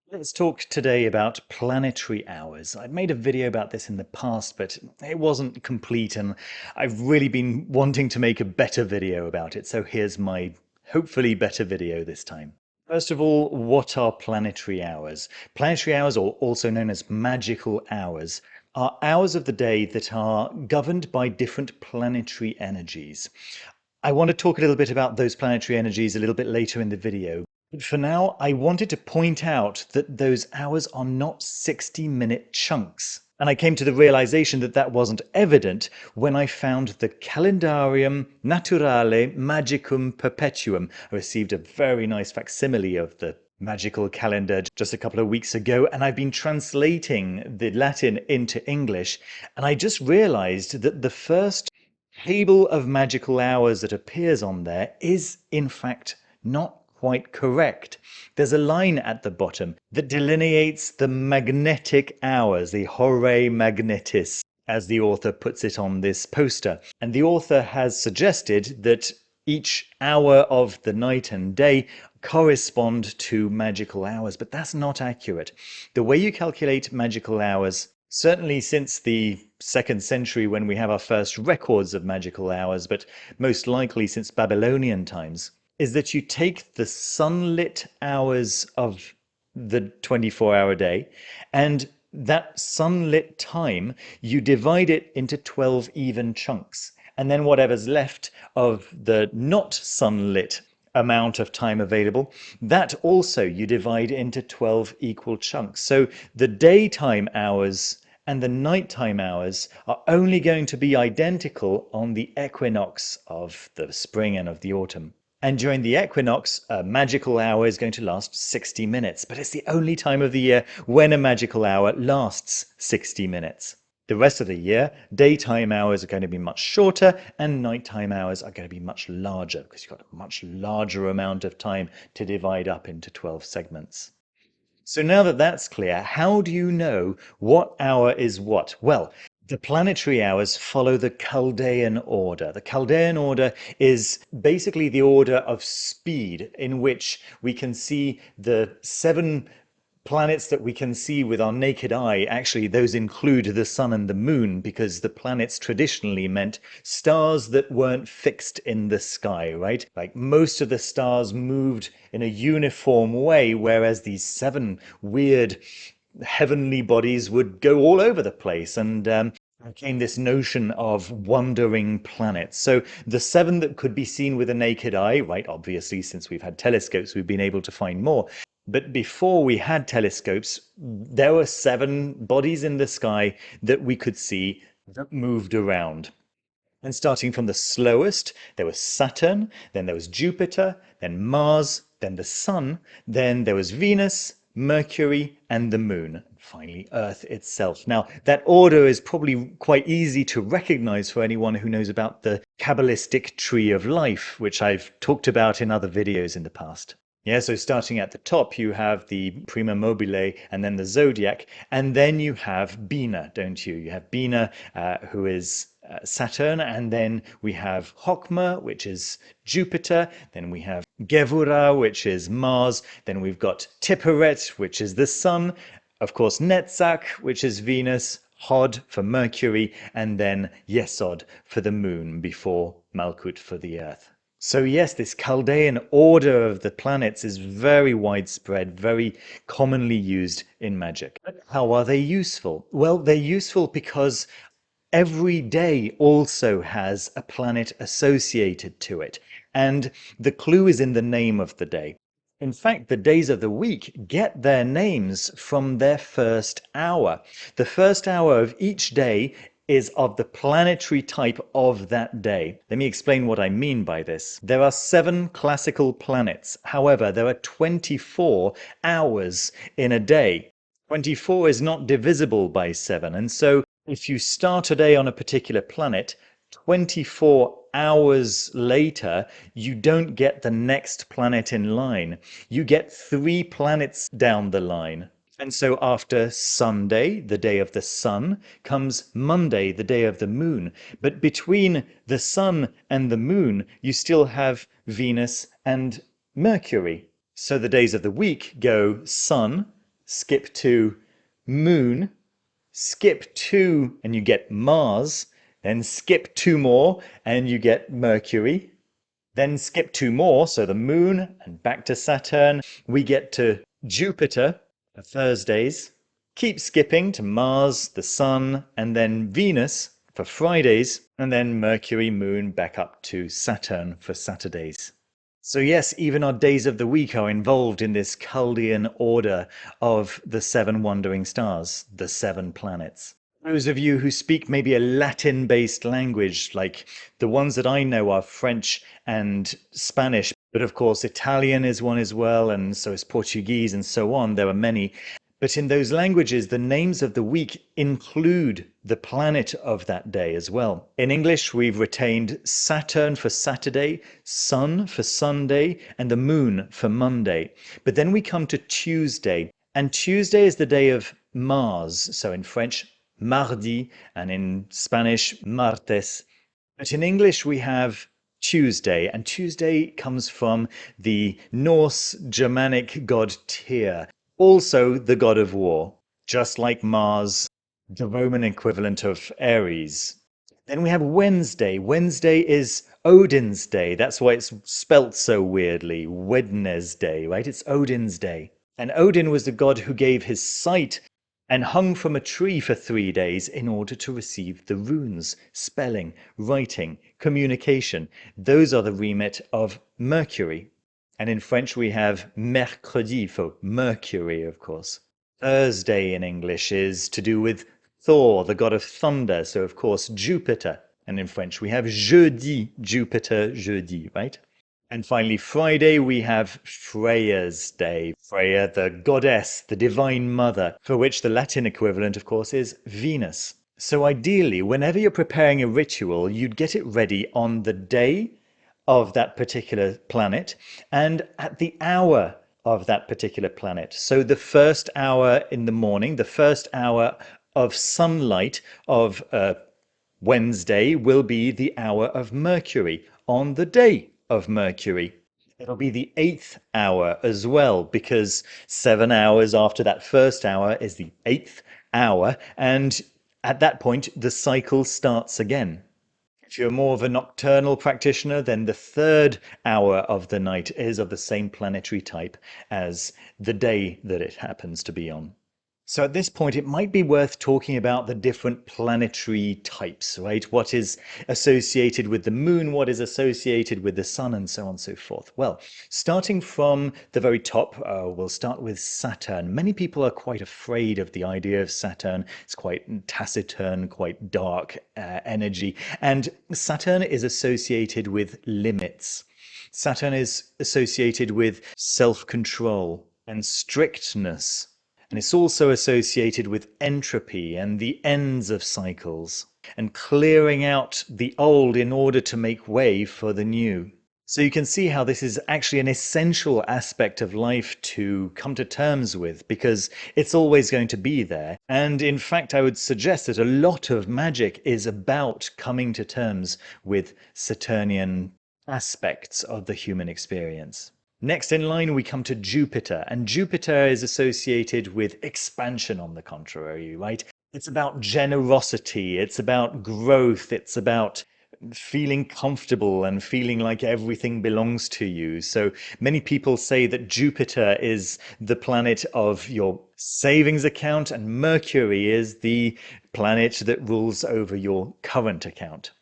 Let's talk today about planetary hours. I've made a video about this in the past, but it wasn't complete, and I've really been wanting to make a better video about it. So here's my hopefully better video this time. First of all, what are planetary hours? Planetary hours, or also known as magical hours, are hours of the day that are governed by different planetary energies. I want to talk a little bit about those planetary energies a little bit later in the video. But for now, I wanted to point out that those hours are not 60-minute chunks. And I came to the realization that that wasn't evident when I found the Calendarium Naturale Magicum Perpetuum. I received a very nice facsimile of the magical calendar just a couple of weeks ago, and I've been translating the Latin into English, and I just realized that the first table of magical hours that appears on there is, in fact, not quite correct. There's a line at the bottom that delineates the magnetic hours, the horae magnetis, as the author puts it on this poster. And the author has suggested that each hour of the night and day correspond to magical hours, but that's not accurate. The way you calculate magical hours, certainly since the 2nd century when we have our first records of magical hours, but most likely since Babylonian times, is that you take the sunlit hours of the 24-hour day, and that sunlit time, you divide it into 12 even chunks. And then whatever's left of the not sunlit amount of time available, that also you divide into 12 equal chunks. So the daytime hours and the nighttime hours are only going to be identical on the equinox of the spring and of the autumn. And during the equinox, a magical hour is going to last 60 minutes, but it's the only time of the year when a magical hour lasts 60 minutes. The rest of the year, daytime hours are going to be much shorter and nighttime hours are going to be much larger because you've got a much larger amount of time to divide up into 12 segments. So now that that's clear, how do you know what hour is what? Well, the planetary hours follow the Kaldean Order. The Kaldean Order is basically the order of speed in which we can see the 7 planets that we can see with our naked eye. Actually, those include the sun and the moon, because the planets traditionally meant stars that weren't fixed in the sky, right? Like most of the stars moved in a uniform way, whereas these 7 weird heavenly bodies would go all over the place, and came this notion of wandering planets. So the 7 that could be seen with a naked eye, right? Obviously, since we've had telescopes, we've been able to find more. But before we had telescopes, there were 7 bodies in the sky that we could see that moved around. And starting from the slowest, there was Saturn, then there was Jupiter, then Mars, then the Sun, then there was Venus, Mercury, and the Moon, and finally Earth itself. Now, that order is probably quite easy to recognize for anyone who knows about the Kabbalistic tree of life, which I've talked about in other videos in the past. Yeah, so starting at the top, you have the prima mobile and then the zodiac, and then you have Bina, don't you? You have Bina, who is Saturn, and then we have Hokma, which is Jupiter, then we have Gevura, which is Mars, then we've got Tipperet, which is the Sun, of course Netzach, which is Venus, Hod for Mercury, and then Yesod for the Moon, before Malkut for the Earth. So yes, this Chaldean order of the planets is very widespread, very commonly used in magic. But how are they useful? Well, they're useful because every day also has a planet associated to it. And the clue is in the name of the day. In fact, the days of the week get their names from their first hour. The first hour of each day is of the planetary type of that day. Let me explain what I mean by this. There are 7 classical planets. However, there are 24 hours in a day. 24 is not divisible by 7. And so if you start a day on a particular planet, 24 hours later, you don't get the next planet in line. You get 3 planets down the line. And so after Sunday, the day of the sun, comes Monday, the day of the moon. But between the sun and the moon, you still have Venus and Mercury. So the days of the week go sun, skip to Moon, skip 2 and you get Mars, then skip 2 more and you get Mercury, then skip 2 more, so the Moon and back to Saturn, we get to Jupiter for Thursdays, keep skipping to Mars, the Sun, and then Venus for Fridays, and then Mercury, Moon, back up to Saturn for Saturdays. So yes, even our days of the week are involved in this Kaldean order of the 7 wandering stars, the 7 planets. Those of you who speak maybe a Latin-based language, like the ones that I know are French and Spanish, but of course Italian is one as well, and so is Portuguese and so on. There are many. But in those languages, the names of the week include the planet of that day as well. In English, we've retained Saturn for Saturday, Sun for Sunday, and the Moon for Monday. But then we come to Tuesday, and Tuesday is the day of Mars. So in French, mardi, and in Spanish, martes. But in English, we have Tuesday, and Tuesday comes from the Norse Germanic god Tyr, also the god of war, just like Mars, the Roman equivalent of Ares. Then we have Wednesday. Wednesday is Odin's day. That's why it's spelt so weirdly. Wednesday, right? It's Odin's day. And Odin was the god who gave his sight and hung from a tree for 3 days in order to receive the runes, spelling, writing, communication. Those are the remit of Mercury. And in French we have mercredi for Mercury, of course. Thursday in English is to do with Thor, the god of thunder, so of course Jupiter. And in French we have jeudi, Jupiter, jeudi, right? And finally, Friday, we have Freya's Day. Freya, the goddess, the divine mother, for which the Latin equivalent, of course, is Venus. So ideally, whenever you're preparing a ritual, you'd get it ready on the day of that particular planet and at the hour of that particular planet. So the first hour in the morning, the first hour of sunlight of Wednesday will be the hour of Mercury on the day of Mercury. It'll be the 8th hour as well, because 7 hours after that first hour is the 8th hour, and at that point the cycle starts again. If you're more of a nocturnal practitioner, then the 3rd hour of the night is of the same planetary type as the day that it happens to be on. So at this point, it might be worth talking about the different planetary types, right? What is associated with the moon, what is associated with the sun, and so on and so forth. Well, starting from the very top, we'll start with Saturn. Many people are quite afraid of the idea of Saturn. It's quite taciturn, quite dark energy. And Saturn is associated with limits. Saturn is associated with self-control and strictness. And it's also associated with entropy and the ends of cycles and clearing out the old in order to make way for the new. So you can see how this is actually an essential aspect of life to come to terms with, because it's always going to be there. And in fact, I would suggest that a lot of magic is about coming to terms with Saturnian aspects of the human experience. Next in line, we come to Jupiter, and Jupiter is associated with expansion on the contrary, right? It's about generosity, it's about growth, it's about feeling comfortable and feeling like everything belongs to you. So many people say that Jupiter is the planet of your savings account and Mercury is the planet that rules over your current account.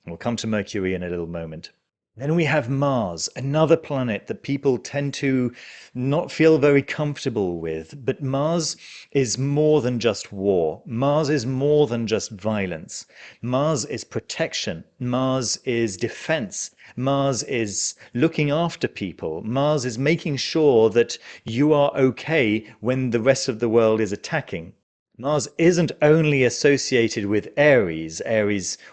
We'll come to Mercury in a little moment. Then we have Mars, another planet that people tend to not feel very comfortable with. But Mars is more than just war. Mars is more than just violence. Mars is protection. Mars is defense. Mars is looking after people. Mars is making sure that you are okay when the rest of the world is attacking. Mars isn't only associated with Ares,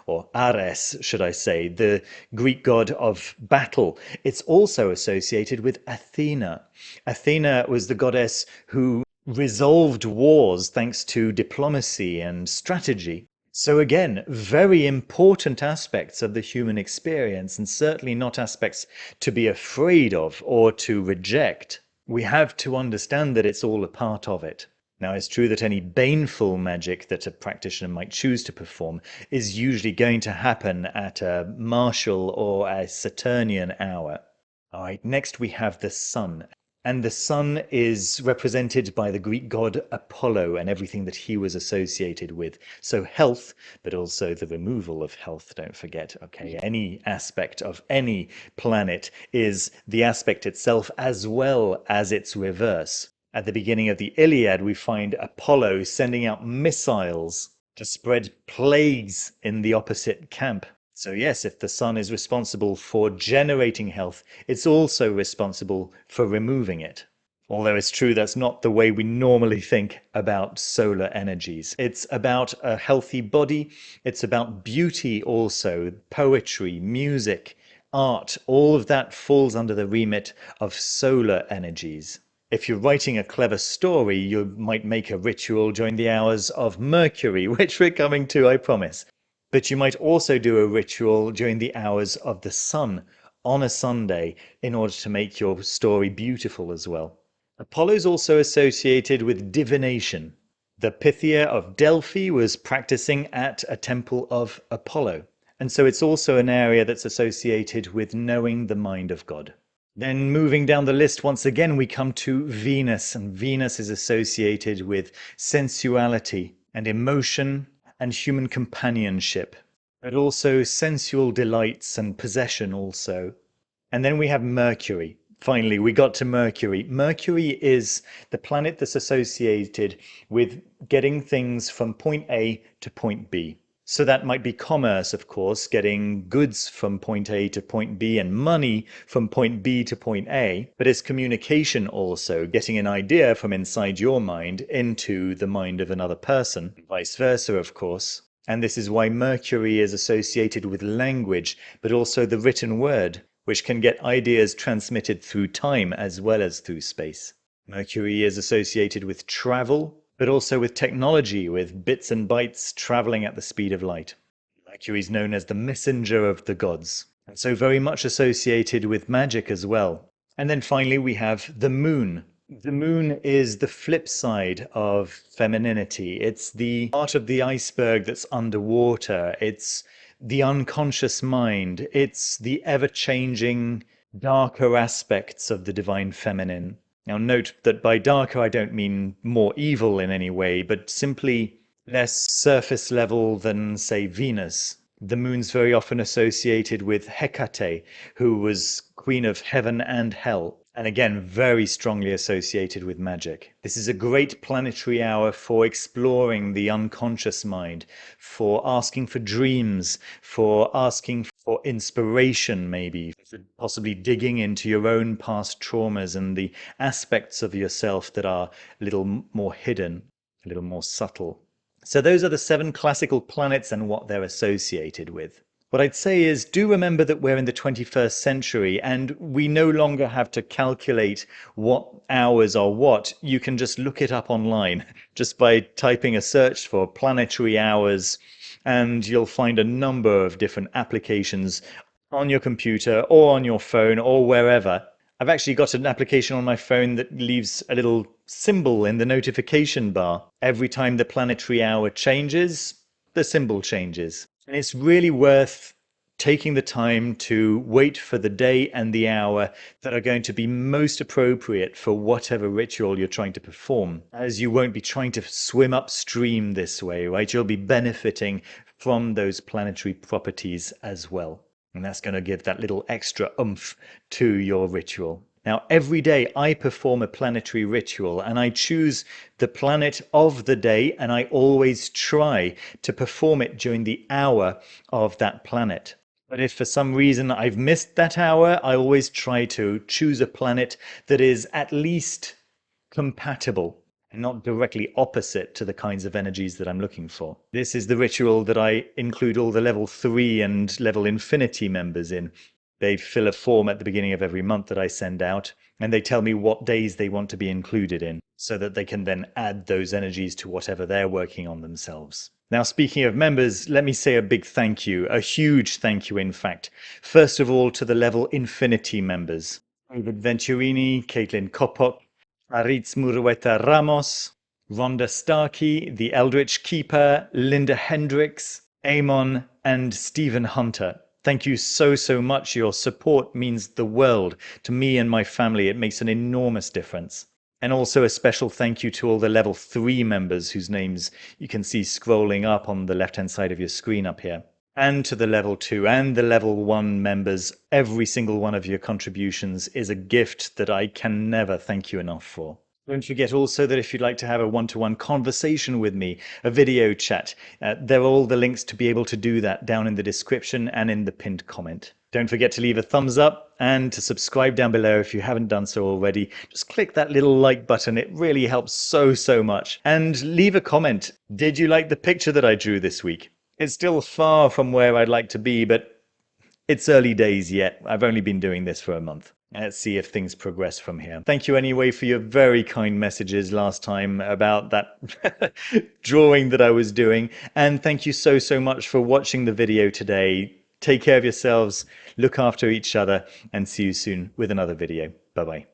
or Ares, should I say, the Greek god of battle. It's also associated with Athena. Athena was the goddess who resolved wars thanks to diplomacy and strategy. So again, very important aspects of the human experience, and certainly not aspects to be afraid of or to reject. We have to understand that it's all a part of it. Now, it's true that any baneful magic that a practitioner might choose to perform is usually going to happen at a martial or a Saturnian hour. All right, next we have the sun. And the sun is represented by the Greek god Apollo and everything that he was associated with. So health, but also the removal of health, don't forget. Okay, any aspect of any planet is the aspect itself as well as its reverse. At the beginning of the Iliad, we find Apollo sending out missiles to spread plagues in the opposite camp. So yes, if the sun is responsible for generating health, it's also responsible for removing it. Although it's true that's not the way we normally think about solar energies. It's about a healthy body, it's about beauty also, poetry, music, art, all of that falls under the remit of solar energies. If you're writing a clever story, you might make a ritual during the hours of Mercury, which we're coming to, I promise. But you might also do a ritual during the hours of the sun on a Sunday in order to make your story beautiful as well. Apollo's also associated with divination. The Pythia of Delphi was practicing at a temple of Apollo. And so it's also an area that's associated with knowing the mind of God. Then moving down the list, once again, we come to Venus. And Venus is associated with sensuality and emotion and human companionship, but also sensual delights and possession also. And then we have Mercury. Finally, we got to Mercury. Mercury is the planet that's associated with getting things from point A to point B. So that might be commerce, of course, getting goods from point A to point B and money from point B to point A. But it's communication also, getting an idea from inside your mind into the mind of another person, vice versa, of course. And this is why Mercury is associated with language, but also the written word, which can get ideas transmitted through time as well as through space. Mercury is associated with travel, but also with technology, with bits and bytes traveling at the speed of light. Mercury is known as the messenger of the gods, and so very much associated with magic as well. And then finally we have the moon. The moon is the flip side of femininity. It's the part of the iceberg that's underwater. It's the unconscious mind. It's the ever-changing, darker aspects of the divine feminine. Now note that by darker I don't mean more evil in any way, but simply less surface level than, say, Venus. The moon's very often associated with Hecate, who was queen of heaven and hell, and again very strongly associated with magic. This is a great planetary hour for exploring the unconscious mind, for asking for dreams, for asking for inspiration maybe, for possibly digging into your own past traumas and the aspects of yourself that are a little more hidden, a little more subtle. So those are the 7 classical planets and what they're associated with. What I'd say is, do remember that we're in the 21st century and we no longer have to calculate what hours are what. You can just look it up online just by typing a search for planetary hours, and you'll find a number of different applications on your computer or on your phone or wherever. I've actually got an application on my phone that leaves a little symbol in the notification bar. Every time the planetary hour changes, the symbol changes. And it's really worth taking the time to wait for the day and the hour that are going to be most appropriate for whatever ritual you're trying to perform, as you won't be trying to swim upstream this way, right? You'll be benefiting from those planetary properties as well. And that's going to give that little extra oomph to your ritual. Now, every day I perform a planetary ritual and I choose the planet of the day, and I always try to perform it during the hour of that planet. But if for some reason I've missed that hour, I always try to choose a planet that is at least compatible and not directly opposite to the kinds of energies that I'm looking for. This is the ritual that I include all the level 3 and level infinity members in. They fill a form at the beginning of every month that I send out, and they tell me what days they want to be included in, so that they can then add those energies to whatever they're working on themselves. Now, speaking of members, let me say a big thank you, a huge thank you in fact. First of all, to the level infinity members. David Venturini, Caitlin Kopok, Aritz Murueta Ramos, Rhonda Starkey, The Eldritch Keeper, Linda Hendricks, Amon, and Stephen Hunter. Thank you so, so much. Your support means the world to me and my family. It makes an enormous difference. And also a special thank you to all the level 3 members whose names you can see scrolling up on the left-hand side of your screen up here. And to the level 2 and the level 1 members. Every single one of your contributions is a gift that I can never thank you enough for. Don't forget also that if you'd like to have a one-to-one conversation with me, a video chat, there are all the links to be able to do that down in the description and in the pinned comment. Don't forget to leave a thumbs up and to subscribe down below if you haven't done so already. Just click that little like button. It really helps so, so much. And leave a comment. Did you like the picture that I drew this week? It's still far from where I'd like to be, but it's early days yet. I've only been doing this for a month. Let's see if things progress from here. Thank you anyway for your very kind messages last time about that drawing that I was doing. And thank you so, so much for watching the video today. Take care of yourselves, look after each other, and see you soon with another video. Bye-bye.